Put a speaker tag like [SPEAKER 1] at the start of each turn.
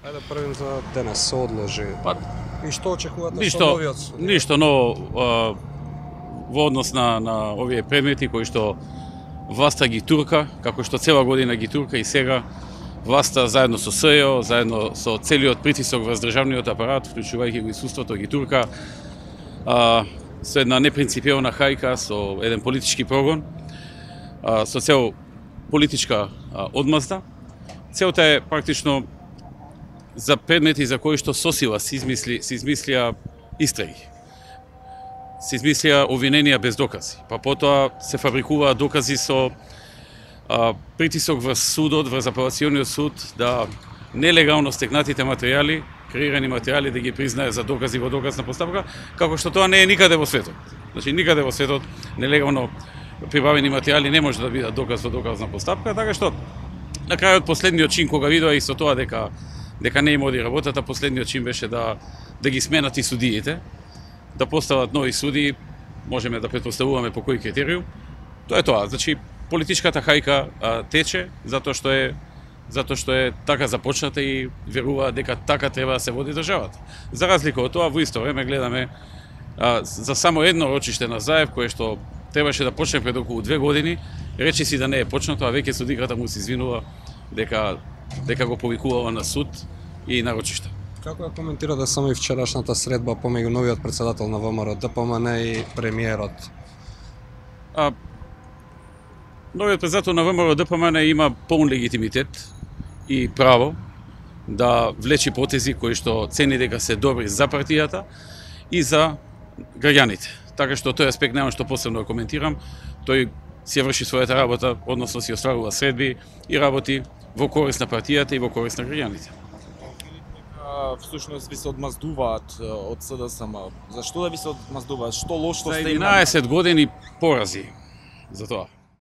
[SPEAKER 1] Ајде првим за денес се одложи.
[SPEAKER 2] Па,
[SPEAKER 1] И што очекувате со
[SPEAKER 2] ништо,
[SPEAKER 1] новиот судија?
[SPEAKER 2] ништо ново во однос на овие предмети кои што власта ги турка, како што цела година ги турка и сега власта заедно со СЈО, заедно со целиот притисок врз државниот апарат, вклучувајќи го и судството, ги турка со една непринципиелна хајка, со еден политички прогон, со цел политичка одмазда. Целта е практично за предмети за кои што со сила се измислија истраги. Се измислија обвиненија без докази. Па потоа се фабрикуваат докази со притисок врз судот, врз апелациониот суд, да нелегално стекнатите материјали, креирани материјали да ги признае за докази во доказна постапка, како што тоа не е никаде во светот. Значи никаде во светот нелегално прибавени материјали не може да бидат доказ во доказна постапка, така што на крајот последниот чин кога видоа и со тоа дека не им оди работата, последниот чин беше да ги сменат и судиите, да постават нови суди, можеме да претпоставуваме по кој критериум. Тоа е тоа, значи политичката хајка тече затоа што е така започната и веруваат дека така треба да се води државата. За разлика од тоа, во исто време гледаме за само едно рочиште на Заев, кое што требаше да почне пред околу 2 години, речиси да не е почнато, а веќе судиката му се извинува дека го повикувала на суд и на рочиште.
[SPEAKER 1] Како ја коментирате само и вчерашната средба помеѓу новиот претседател на ВМРО ДПМН и премиерот?
[SPEAKER 2] Новиот претседател на ВМРО ДПМН има полн легитимитет и право да влечи потези кои што цени дека се добри за партијата и за граѓаните. Така што тој аспект немам што посебно да коментирам. Тој си врши својата работа, односно си остварува средби и работи во корист на партијата и во корист на граѓаните.
[SPEAKER 3] Всушност ви се одмаздуваат од СДСМ. Зашто да ви се одмаздуваат? Што лошо
[SPEAKER 2] За
[SPEAKER 3] сте имали?
[SPEAKER 2] 11 години порази за тоа.